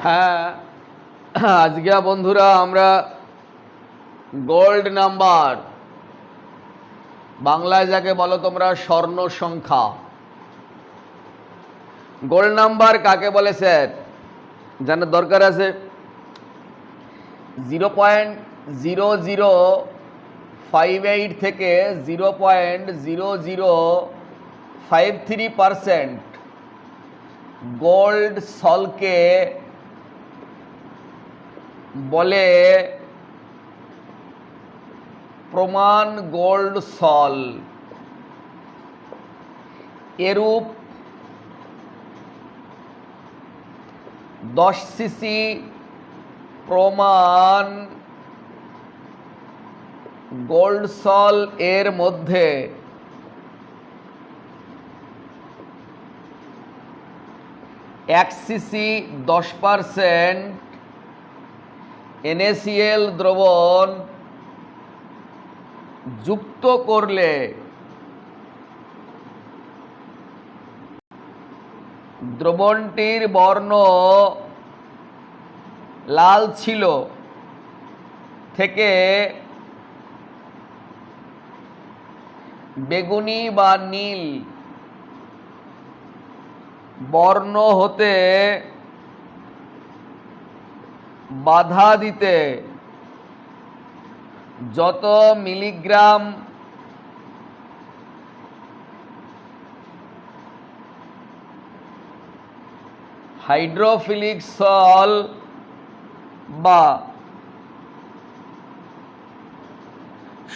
হ্যাঁ, আজকে বন্ধুরা আমরা গোল্ড নাম্বার, বাংলায় যাকে বলো তোমরা স্বর্ণ সংখ্যা, গোল্ড নাম্বার কাকে বলে স্যার জানার দরকার আছে। 0.0058 থেকে 0.0053% গোল্ড সলকে বলে প্রমাণ গোল্ড সল। এরূপ 10 সিসি প্রমাণ গোল্ড সল এর মধ্যে 1 সিসি 10% NaCl দ্রবণ যুক্ত করলে দ্রবণটির বর্ণ লাল ছিল থেকে বেগুনি বা নীল বর্ণ হতে বাধা দিতে যত মিলিগ্রাম হাইড্রোফিলিক সল বা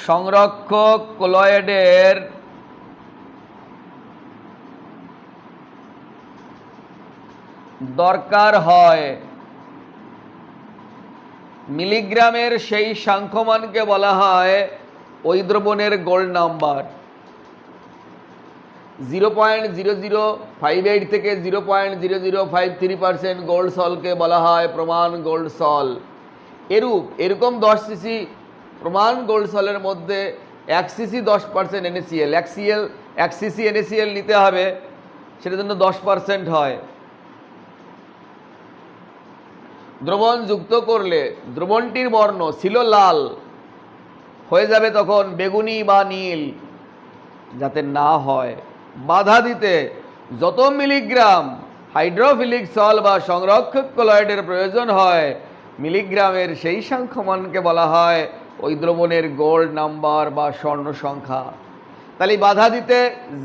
সংরক্ষক কলয়েডের দরকার হয়, মিলিগ্রামের সেই সাংখ্যমানকে বলা হয় ওই দ্রবণের গোল্ড নাম্বার। 0.0058 থেকে 0.0053% গোল্ড সলকে বলা হয় প্রমাণ গোল্ড সল। এরকম 10 সিসি প্রমাণ গোল্ড সলের মধ্যে 1 সিসি 10% NaCl, 1 সিসি NaCl নিতে হবে, সেটার জন্য 10% হয়। দ্রবণ যুক্ত করলে দ্রবণটির বর্ণ ছিল লাল, হয়ে যাবে তখন বেগুনি বা নীল। যাতে না হয়, বাধা দিতে যত মিলিগ্রাম হাইড্রোফিলিক সল বা সংরক্ষক কলয়েডের প্রয়োজন হয়, মিলিগ্রামের সেই সাংখ্যমানকে বলা হয় ওই দ্রবণের গোল্ড নাম্বার বা স্বর্ণ সংখ্যা। তাহলে বাধা দিতে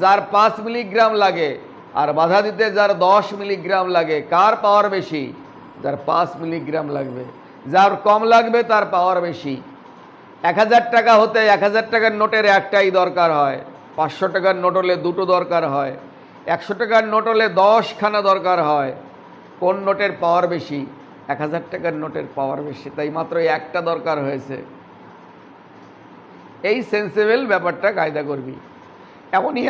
যার 5 মিলিগ্রাম লাগে আর বাধা দিতে যার 10 মিলিগ্রাম লাগে, কার পাওয়ার বেশি? যার 5 মিলিগ্রাম লাগবে। যার কম লাগবে তার পাওয়ার বেশি। 1000 টাকা হতে 1000 টাকার নোটের একটাই দরকার হয়, 500 টাকার নোট হলে দুটো দরকার হয়, 100 টাকার নোট হলে 10 খানা দরকার হয়। কোন নোটের পাওয়ার বেশি? 1000 টাকার নোটের পাওয়ার বেশি, তাই মাত্র একটা দরকার হয়েছে। এই সেন্সেবল ব্যাপারটা কায়দা করবি। এমনই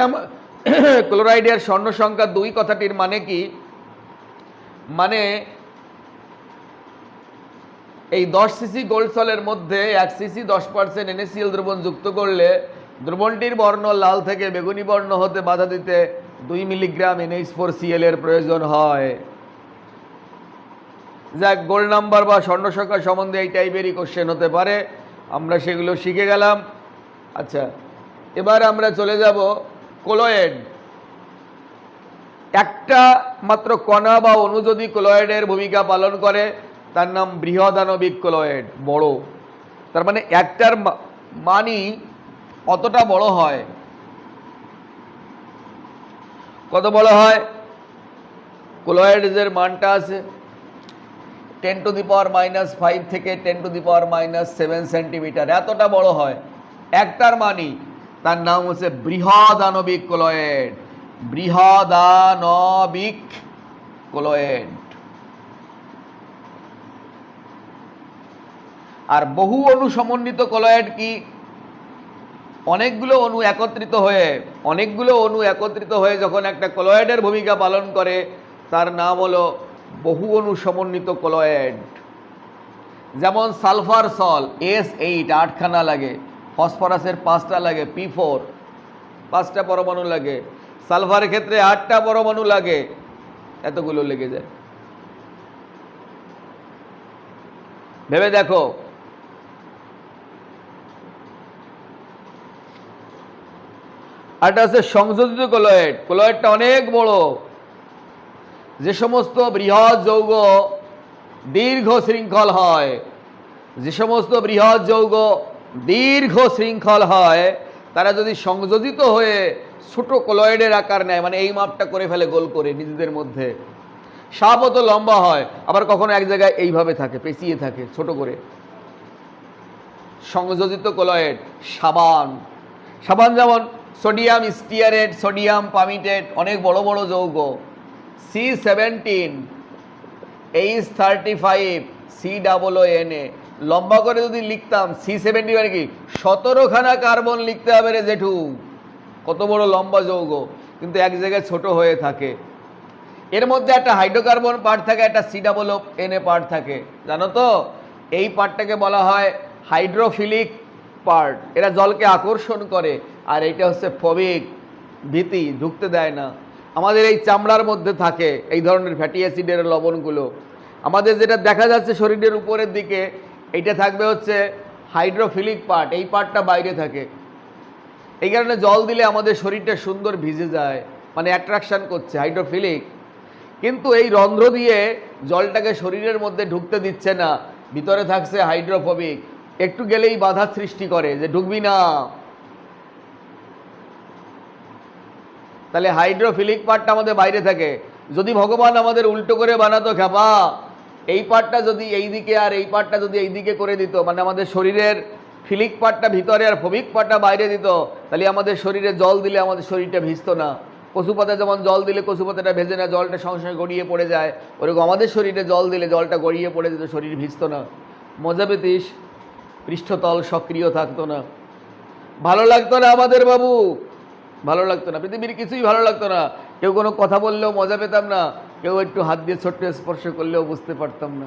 ক্লোরাইডের স্বর্ণ সংখ্যা 2 কথাটির মানে কি? মানে এই 10 সিসি গোল্ড সলের মধ্যে 1 সিসি 10% NaCl দ্রবণ যুক্ত করলে দ্রবণটির বর্ণ লাল থেকে বেগুনি বর্ণ হতে বাধা দিতে 2 মিলিগ্রাম NH4Cl এর প্রয়োজন হয়। যাক, গোল্ড নাম্বার বা স্বর্ণ সংখ্যা সম্বন্ধে এই টাইপেরই কোশ্চেন হতে পারে, আমরা সেগুলো শিখে গেলাম। আচ্ছা, এবার আমরা চলে যাব কলয়েড। একটা মাত্র কণা বা অণু যদি কলয়েডের ভূমিকা পালন করে তার নাম বৃহদাণবিক কলয়েড, বড়। তার মানে একটার মানই অতটা বড় হয়। কত বড় হয়? কলয়েডের মানটা আছে 10⁻⁻5 থেকে 10⁻⁷ সেন্টিমিটার, এতটা বড় হয় একটার মানই। তার নাম হচ্ছে বৃহদাণবিক কলয়েড, বৃহদাণবিক কলয়েড। আর বহু অণু সমন্বিত কলয়েড কি? অনেকগুলো অণু একত্রিত হয়ে যখন একটা কলয়েডের ভূমিকা পালন করে তার নাম হলো বহু অণু সমন্বিত কলয়েড। যেমন সালফার সল S8 8খানা লাগে, ফসফরাসের 5টা লাগে, P4 5টা পরমাণু লাগে, সালফারের ক্ষেত্রে 8টা পরমাণু লাগে, এতগুলো লেগে যায়। ভেবে দেখো, আরটা হচ্ছে সংযোজিত কলয়েড। কলয়েডটা অনেক বড়। যে সমস্ত বৃহৎ যৌগ দীর্ঘ শৃঙ্খল হয়, যে সমস্ত বৃহৎ যৌগ দীর্ঘ শৃঙ্খল হয়, তারা যদি সংযোজিত হয়ে ছোট কলয়েডের আকার নেয়, মানে এই মাপটা করে ফেলে গোল করে নিজেদের মধ্যে, সাপও তো লম্বা হয়, আবার কখনো এক জায়গায় এইভাবে থাকে, পেঁচিয়ে থাকে ছোট করে। সংযোজিত কলয়েড। সাবান, সাবান যেমন সোডিয়াম স্টিয়ারেট, সোডিয়াম পামিটেট, অনেক বড় বড় যৌগ। C17, H35, COONA, লম্বা করে যদি লিখতাম C70 মানে কি 17খানা কার্বন লিখতে হবে রে জেঠু, কত বড় লম্বা যৌগ, কিন্তু এক জায়গায় ছোট হয়ে থাকে। এর মধ্যে একটা হাইড্রোকার্বন পার্ট থাকে, একটা COONA পার্ট থাকে, জানো তো? এই পার্টটাকে বলা হয় হাইড্রোফিলিক পার্ট। এরা জলকে আকর্ষণ করে, আর এইটা হচ্ছে ফবিক, ভীতি, ঢুকতে দেয় না। আমাদের এই চামড়ার মধ্যে থাকে এই ধরনের ফ্যাটি অ্যাসিডের লবণগুলো। আমাদের যেটা দেখা যাচ্ছে শরীরের উপরের দিকে, এইটা থাকবে হচ্ছে হাইড্রোফিলিক পার্ট, এই পার্টটা বাইরে থাকে। এই কারণে জল দিলে আমাদের শরীরটা সুন্দর ভিজে যায়, মানে অ্যাট্রাকশন করছে, হাইড্রোফিলিক। কিন্তু এই রন্ধ্র দিয়ে জলটাকে শরীরের মধ্যে ঢুকতে দিচ্ছে না, ভিতরে থাকছে হাইড্রোফোবিক। একটু গেলেই বাধার সৃষ্টি করে যে ঢুকবি না। তাহলে হাইড্রোফিলিক পার্টটা আমাদের বাইরে থাকে। যদি ভগবান আমাদের উল্টো করে বানাতো খেপা, এই পার্টটা যদি এই দিকে আর এই পার্টটা যদি এই দিকে করে দিত, মানে আমাদের শরীরের ফিলিক পার্টটা ভিতরে আর ফবিক পার্টটা বাইরে দিত, তাহলে আমাদের শরীরে জল দিলে আমাদের শরীরটা ভিজতো না। কচুপাতা যেমন জল দিলে কচুপাতাটা ভেজে না, জলটা সঙ্গে সঙ্গে গড়িয়ে পড়ে যায়, ওরকম আমাদের শরীরে জল দিলে জলটা গড়িয়ে পড়ে যেত, শরীর ভিজতো না। মজা পেতিস, পৃষ্ঠতল সক্রিয় থাকতো না, ভালো লাগতো না আমাদের বাবু, ভালো লাগতো না, পৃথিবীর কিছুই ভালো লাগতো না। কেউ কোনো কথা বললেও মজা পেতাম না, কেউ একটু হাত দিয়ে ছোট্ট স্পর্শ করলেও বুঝতে পারতাম না।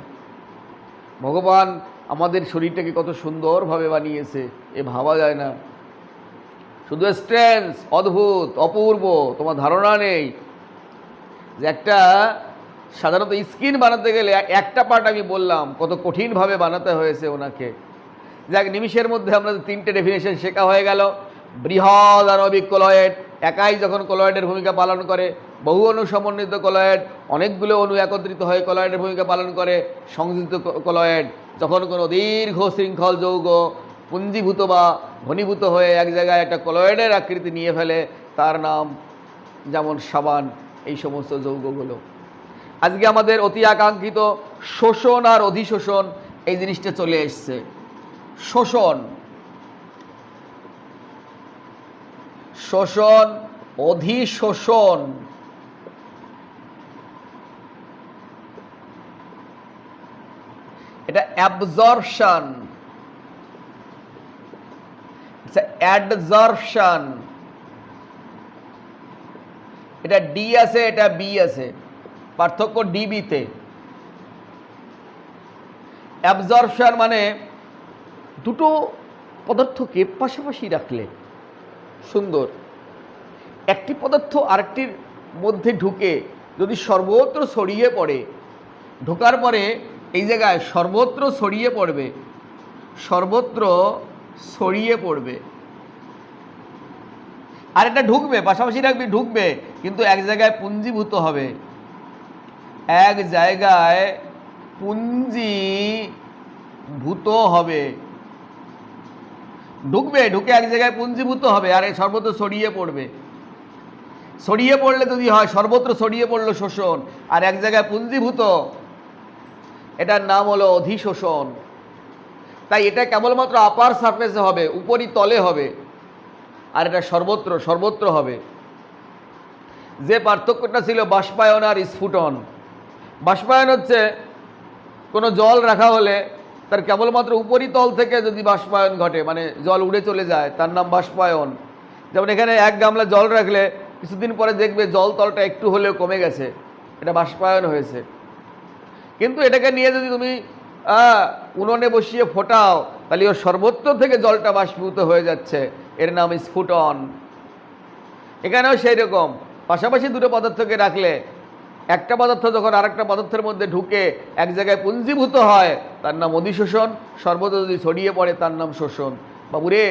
ভগবান আমাদের শরীরটাকে কত সুন্দরভাবে বানিয়েছে, এ ভাবা যায় না। শুধু স্ট্রেন্স, অদ্ভুত, অপূর্ব, তোমার ধারণা নেই যে একটা সাধারণত স্কিন বানাতে গেলে একটা পার্ট আমি বললাম কত কঠিনভাবে বানাতে হয়েছে ওনাকে। যাক, নিমিষের মধ্যে আমরা 3টে ডেফিনেশন শেখা হয়ে গেল। বৃহৎ আণবিক কলয়েড একাই যখন কলয়েডের ভূমিকা পালন করে, বহু অণু সমন্বিত কলয়েড অনেকগুলো অণু একত্রিত হয়ে কলয়েডের ভূমিকা পালন করে। সংযোজিত কলয়েড যখন কোনো দীর্ঘ শৃঙ্খল যৌগ পুঞ্জীভূত বা ঘনীভূত হয়ে এক জায়গায় একটা কলয়েডের আকৃতি নিয়ে ফেলে, তার নাম যেমন সাবান, এই সমস্ত যৌগগুলো। আজকে আমাদের অতি আকাঙ্ক্ষিত শোষণ আর অধিশোষণ, এই জিনিসটা চলে এসছে। শোষণ, শোষণ, অধিশোষণ। এটা অ্যাবজর্পশন, অ্যাডজর্পশন। এটা ডি আছে, এটা বি আছে, পার্থক্য ডিবিতে। অ্যাবজর্পশন মানে দুটো পদার্থকে পাশাপাশি রাখলে সুন্দর, একটি পদার্থ আরেকটির মধ্যে ঢুকে যদি সর্বত্র ছড়িয়ে পড়ে, ঢোকার পরে এই জায়গায় সর্বত্র ছড়িয়ে পড়বে, সর্বত্র ছড়িয়ে পড়বে। আর এটা ঢুকবে, পাশাপাশি রাখবি, ঢুকবে, কিন্তু এক জায়গায় পুঞ্জীভূত হবে, এক জায়গায় পুঞ্জীভূত হবে। ঢুকবে, ঢুকে এক জায়গায় পুঞ্জীভূত হবে, আর সর্বত্র ছড়িয়ে পড়বে। ছড়িয়ে পড়লে যদি হয় সর্বত্র ছড়িয়ে পড়লো শোষণ, আর এক জায়গায় পুঞ্জীভূত, এটার নাম হলো অধিশোষণ। তাই এটা কেবলমাত্র আপার সারফেসে হবে, উপরি তলে হবে, আর এটা সর্বত্র, সর্বত্র হবে। যে পার্থক্যটা ছিল বাষ্পায়ন আর স্ফুটন। বাষ্পায়ন হচ্ছে কোনো জল রাখা হলে তার কেবলমাত্র উপরিতল থেকে যদি বাষ্পায়ন ঘটে, মানে জল উড়ে চলে যায়, তার নাম বাষ্পায়ন। যেমন এখানে 1 গামলা জল রাখলে কিছুদিন পরে দেখবে জল তলটা একটু হলেও কমে গেছে, এটা বাষ্পায়ন হয়েছে। কিন্তু এটাকে নিয়ে যদি তুমি উনুনে বসিয়ে ফোটাও, তাহলে ওর সর্বত্র থেকে জলটা বাষ্পীভূত হয়ে যাচ্ছে, এর নাম স্ফুটন। এখানেও সেই রকম, পাশাপাশি দুটো পদার্থকে রাখলে একটা পদার্থ যখন আরেকটা পদার্থের মধ্যে ঢুকে এক জায়গায় পুঞ্জীভূত হয় তার নাম অধিশোষণ, সর্বত্র যদি ছড়িয়ে পড়ে তার নাম শোষণ। বাবুরে,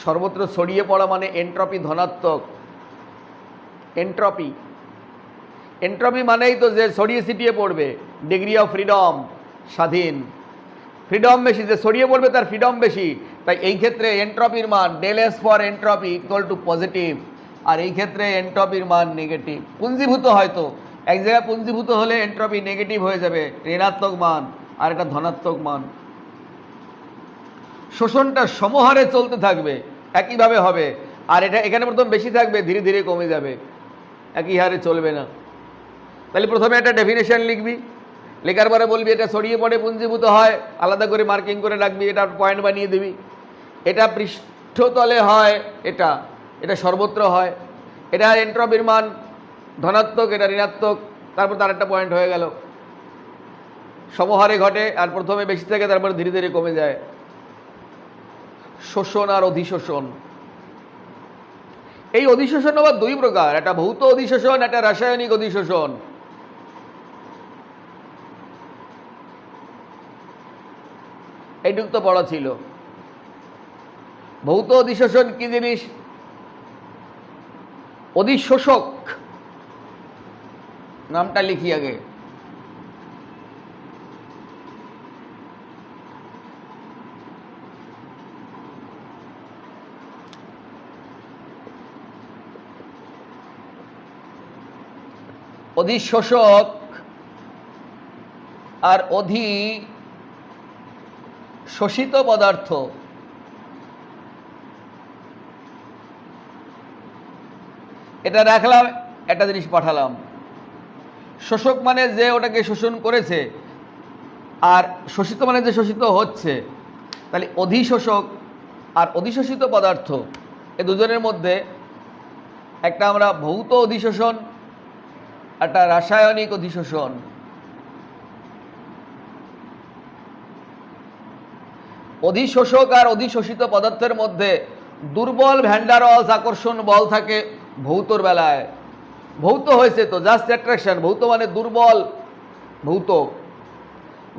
সর্বত্র ছড়িয়ে পড়া মানে এন্ট্রপি ধনাত্মক। এন্ট্রপি এন্ট্রপি মানেই তো যে ছড়িয়ে ছিটিয়ে পড়বে। ডিগ্রি অফ ফ্রিডম, স্বাধীন, ফ্রিডম বেশি, যে ছড়িয়ে পড়বে তার ফ্রিডম বেশি। তাই এই ক্ষেত্রে এন্ট্রপির মান del S for entropy equal to positive, আর এই ক্ষেত্রে এন্ট্রপির মান নেগেটিভ। পুঞ্জীভূত হয়তো এক জায়গায় পুঞ্জীভূত হলে এন্ট্রপি নেগেটিভ হয়ে যাবে, ঋণাত্মক মান, আর এটা ধনাত্মক মান। শোষণটা সমহারে চলতে থাকবে, একইভাবে হবে, আর এটা এখানে প্রথম বেশি থাকবে, ধীরে ধীরে কমে যাবে, একই হারে চলবে না। তাহলে প্রথমে একটা ডেফিনেশন লিখবি, লেখার পরে বলবি এটা ছড়িয়ে পড়ে পুঞ্জীভূত হয়, আলাদা করে মার্কিং করে রাখবি, এটা পয়েন্ট বানিয়ে দিবি। এটা পৃষ্ঠতলে হয়, এটা এটা সর্বত্র হয়, এটা এন্ট্রপির মান ধনাত্মক, এটা ঋণাত্মক, তারপর তার একটা পয়েন্ট হয়ে গেল। সমহারে ঘটে, আর প্রথমে বেশি থাকে, তারপর ধীরে ধীরে কমে যায়। শোষণ আর অধিশোষণ। এই অধিশোষণ আবার দুই প্রকার, একটা ভৌত অধিশোষণ, একটা রাসায়নিক অধিশোষণ। এইটুক তো পড়া ছিল। ভৌত অধিশোষণ কি জিনিস? অধিশোষক নামটা লিখি আগে। অধিশোষক আর অধিশোষিত পদার্থ, এটা রাখলাম, একটা জিনিস পাঠালাম। শোষক মানে যে ওটাকে শোষণ করেছে, আর শোষিত মানে যে শোষিত হচ্ছে। তাহলে অধিশোষক আর অধিশোষিত পদার্থ এ দুজনের মধ্যে একটা আমরা ভৌত অধিশোষণ, একটা রাসায়নিক অধিশোষণ। অধিশোষক আর অধিশোষিত পদার্থের মধ্যে দুর্বল ভ্যান্ডারওয়ালস আকর্ষণ বল থাকে ভৌতর বেলায়। ভৌত হয়েছে তো, জাস্ট অ্যাট্রাকশন, ভৌত মানে দুর্বল ভৌত।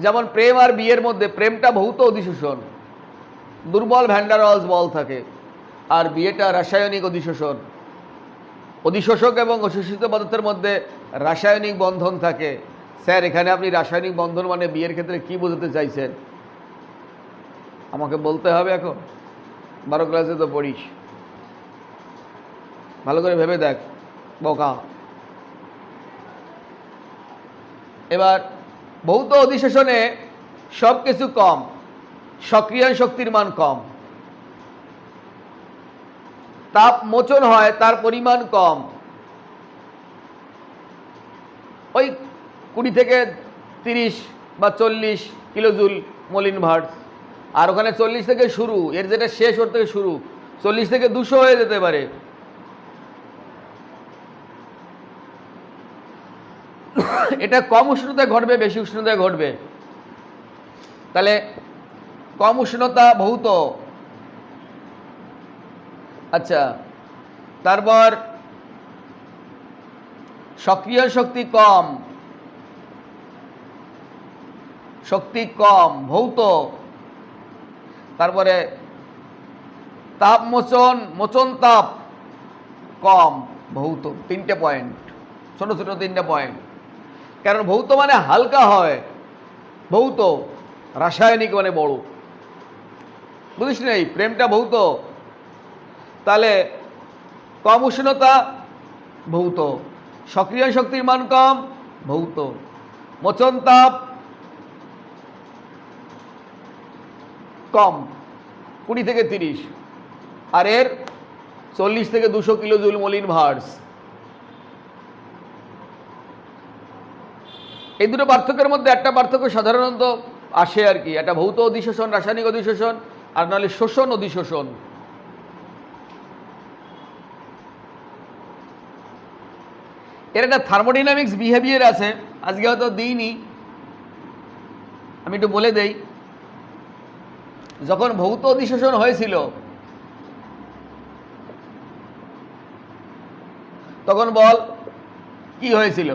যেমন প্রেম আর বিয়ের মধ্যে, প্রেমটা ভৌত অধিশোষণ, দুর্বল ভ্যান্ডারওয়ালস বল থাকে, আর বিয়েটা রাসায়নিক অধিশোষণ। অধিশোষক এবং অশোষিত পদার্থের মধ্যে রাসায়নিক বন্ধন থাকে। স্যার, এখানে আপনি রাসায়নিক বন্ধন মানে বিয়ের ক্ষেত্রে কি বোঝাতে চাইছেন? আমাকে বলতে হবে এখন? 12 ক্লাসে তো পড়িস, ভালো করে ভেবে দেখ বোকা। এবার ভৌত অধিশোষণে সব কিছু কম, সক্রিয়ণ শক্তির মান কম, তাপ মোচন হয় তার পরিমাণ কম, ওই 20 থেকে 30 বা 40 কিলোজুল মোলিন ভার্টস। আর ওখানে 40 থেকে শুরু, এর যেটা শেষ ওর থেকে শুরু 40 থেকে 200 হয়ে যেতে পারে। এটা কম উষ্ণতায় ঘটবে, বেশি উষ্ণতায় ঘটবে। তাহলে কম উষ্ণতা ভৌত, আচ্ছা। তারপর সক্রিয় শক্তি কম, শক্তি কম ভৌত। তারপরে তাপ মোচন, মোচন তাপ কম ভৌত। 3টে পয়েন্ট, ছোট ছোট 3টে পয়েন্ট। কারণ ভৌত মানে হালকা হয়, ভৌত। রাসায়নিক মানে বড়, বুঝিস নেই? প্রেমটা ভৌত, তাহলে কম উষ্ণতা ভৌত, সক্রিয় শক্তির মান কম ভৌত, মোচন তাপ কম 20 থেকে 30, আর এর 40 থেকে 200 কিলোজুল মোলিন ভার্টস। এই দুটো পার্থক্যের মধ্যে একটা পার্থক্য সাধারণত আসে আর কি, একটা ভৌত অধিশোষণ, রাসায়নিক অধিশোষণ, আর নাহলে শোষণ অধিশোষণ। এর একটা থার্মোডাইনামিক্স বিহেভিয়ার আছে, আজকে হয়তো দিইনি, আমি একটু বলে দেই। যখন ভৌত অধিশোষণ হয়েছিল তখন বল কি হয়েছিল?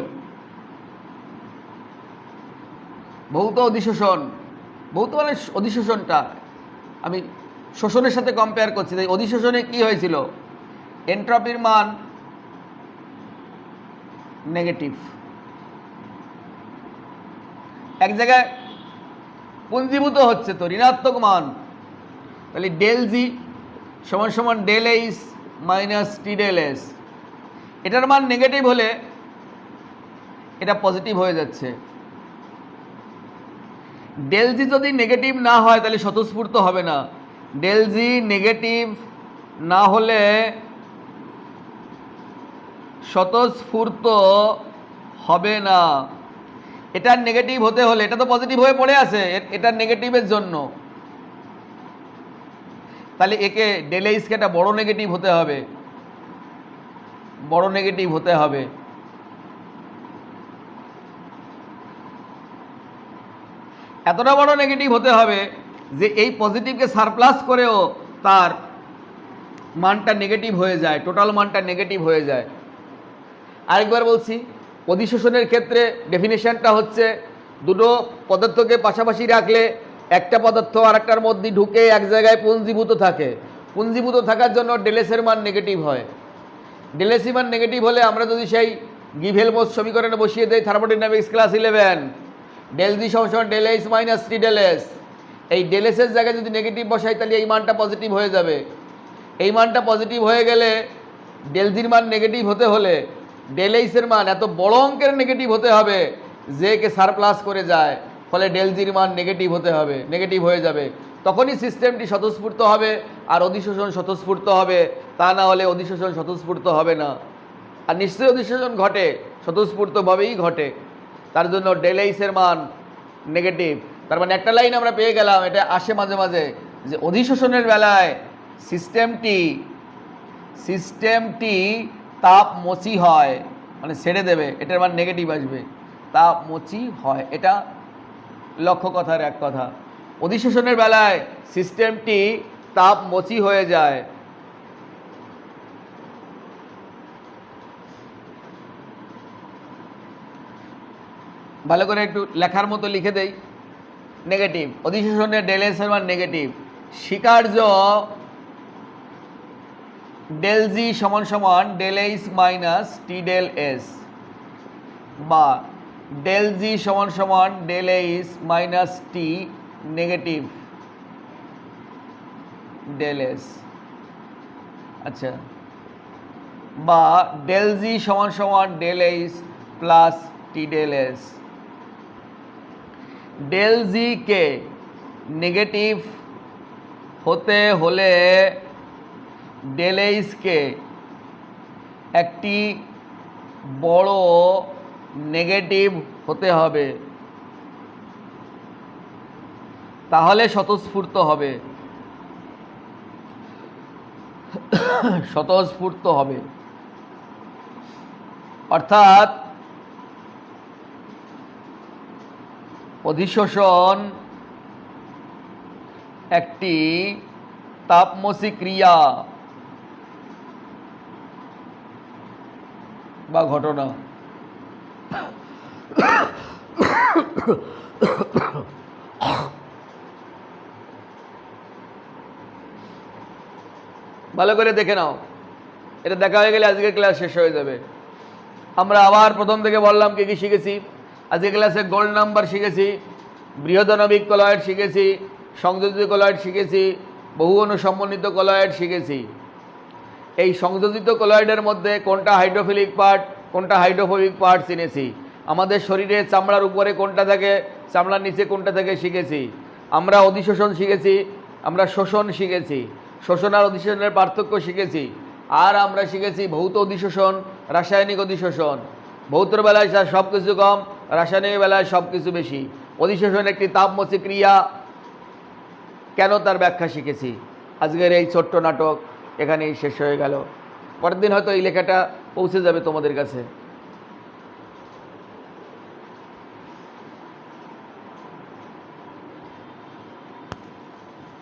ভৌত অধিশোষণ, ভৌত মানে অধিশোষণটা আমি শোষণের সাথে কম্পেয়ার করছি। তাই অধিশোষণে কি হয়েছিল, এন্ট্রপির মান নেগেটিভ, এক জায়গায় পুঞ্জীভূত হচ্ছে তো ঋণাত্মক মান, তাহলে ডেল জি সমান সমান ডেল এইচ মাইনাস টি ডেল এস, এটার মান নেগেটিভ হলে এটা পজিটিভ হয়ে যাচ্ছে। ডেল জি যদি নেগেটিভ না হয় তাহলে স্বতঃস্ফূর্ত হবে না, ডেল জি নেগেটিভ না হলে স্বতঃস্ফূর্ত হবে না। এটার নেগেটিভ হতে হলে, এটা তো পজিটিভ হয়ে পড়ে আছে, এটার নেগেটিভের জন্য, তাহলে একে ডেল এইচকে একটা বড় নেগেটিভ হতে হবে, বড় নেগেটিভ হতে হবে। এতটা বড় নেগেটিভ হতে হবে যে এই পজিটিভকে সারপ্লাস করেও তার মানটা নেগেটিভ হয়ে যায়, টোটাল মানটা নেগেটিভ হয়ে যায়। আরেকবার বলছি, অধিশোষণের ক্ষেত্রে ডেফিনেশনটা হচ্ছে দুটো পদার্থকে পাশাপাশি রাখলে একটা পদার্থ আর একটার মধ্যে ঢুকে এক জায়গায় পুঞ্জীভূত থাকে, পুঞ্জীভূত থাকার জন্য ডেলেসের মান নেগেটিভ হয়। ডেলেসি মান নেগেটিভ হলে আমরা যদি সেই গিভেলমোস সমীকরণে বসিয়ে দেই থার্মোডাইনামিক্স ক্লাস 11, ডেল জি সমান ডেল এইচ মাইনাস টি ডেল এস, এই ডেল এসের জায়গায় যদি নেগেটিভ বসাই তাহলে এই মানটা পজিটিভ হয়ে যাবে। এই মানটা পজিটিভ হয়ে গেলে ডেল জির মান নেগেটিভ হতে হলে ডেল এইচের মান এত বড় অঙ্কের নেগেটিভ হতে হবে যে কে সারপ্লাস করে যায়, ফলে ডেল জির মান নেগেটিভ হতে হবে, নেগেটিভ হয়ে যাবে, তখনই সিস্টেমটি স্বতঃস্ফূর্ত হবে আর অধিশোষণ স্বতঃস্ফূর্ত হবে, তা না হলে অধিশোষণ স্বতঃস্ফূর্ত হবে না। আর নিশ্চয়ই অধিশোষণ ঘটে, স্বতঃস্ফূর্তভাবেই ঘটে, তার জন্য ডেল এইচের মান নেগেটিভ। তার মানে একটা লাইন আমরা পেয়ে গেলাম, এটা আসে মাঝে মাঝে, যে অধিশোষণের বেলায় সিস্টেমটি তাপমোচী হয়, মানে ছেড়ে দেবে, এটার মান নেগেটিভ আসবে, তাপমোচী হয়, এটা লক্ষ্য কথার এক কথা। অধিশোষণের বেলায় সিস্টেমটি তাপমোচী হয়ে যায়। ভালো করে একটু লেখার মতো লিখে দেই, নেগেটিভ অধিশোষণের ডেল এস এর মান নেগেটিভ, স্বীকার্য ডেল জি সমান সমান ডেল এইচ মাইনাস টি ডেল এস, বা ডেল জি সমান সমান ডেল এইচ মাইনাস টি নেগেটিভ ডেল এস, আচ্ছা, বা ডেল জি সমান সমান ডেল এইচ প্লাস টি ডেল এস। ডেল জি কে নেগেটিভ হতে হলে ডেল এইচকে একটি বড় নেগেটিভ হতে হবে, তাহলে স্বতঃস্ফূর্ত হবে, স্বতঃস্ফূর্ত হবে। অর্থাৎ অধিশোষণ একটি তাপমোচী ক্রিয়া বা ঘটনা। ভালো করে দেখে নাও, এটা দেখা হয়ে গেলে আজকের ক্লাস শেষ হয়ে যাবে। আমরা আবার প্রথম থেকে বললাম কি কি শিখেছি। আজকের ক্লাসে গোল্ড নাম্বার শিখেছি, বৃহদাণবিক কলয়েড শিখেছি, সংযোজিত কলয়েড শিখেছি, বহু অনুসমন্বিত কলয়েড শিখেছি। এই সংযোজিত কলয়েডের মধ্যে কোনটা হাইড্রোফিলিক পার্ট, কোনটা হাইড্রোফোবিক পার্ট চিনেছি। আমাদের শরীরে চামড়ার উপরে কোনটা থাকে, চামড়ার নিচে কোনটা থাকে শিখেছি। আমরা অধিশোষণ শিখেছি, আমরা শোষণ শিখেছি, শোষণ আর অধিশোষণের পার্থক্য শিখেছি। আর আমরা শিখেছি ভৌত অধিশোষণ, রাসায়নিক অধিশোষণ। ভৌতর বেলায় সব কিছু কম, রাসায়নিক বেলায় সব কিছু বেশি। অধিশোষণ একটি তাপমোচী ক্রিয়া, কেন তার ব্যাখ্যা শিখেছি। আজকের এই ছোট্ট নাটক এখানেই শেষ হয়ে গেল। পরের দিন হয়তো এই লেখাটা পৌঁছে যাবে তোমাদের কাছে।